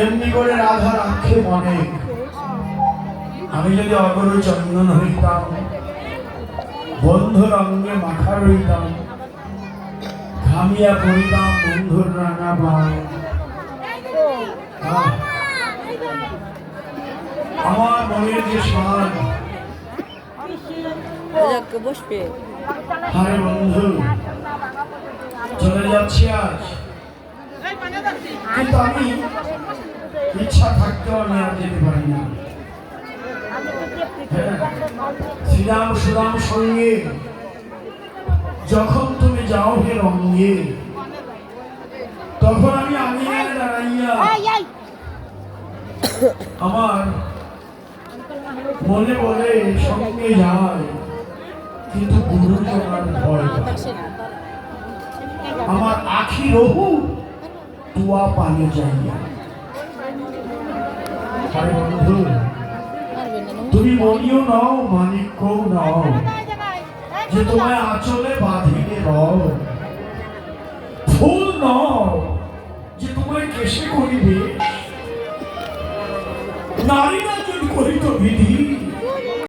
এমনি করে রাধা রাখে মনে আমি যদি অগর চন্দন হইতাম বন্ধুর অঙ্গে মাখা রইতাম ঘামিয়া পড়িতাম বন্ধুর রাঙা বায় আমার মনের যে স্বাদ বসবে আরে বন্ধু চলে যাচ্ছি আজ কিন্তু আমি ইচ্ছা থাকতেও আমি আর যেতে পারি না শ্রীরাম সুরাম সঙ্গে যখন তুমি যাও হে রঙ্গে তখন আমি আঙিনায় দাঁড়াইয়া আমার মনে বলে সঙ্গে যায় কিন্তু গুরুজনার ভয় আমার আখি রহু তুয়া পানে যাইয়া আরে বন্ধু তুমি মনিও নাও মানিক্যও নাও যে তোমায় আঁচলে বাঁধিলে রও ফুল নাও যে তোমায় কেশে করিবে নারীরা যদি করিত বিধি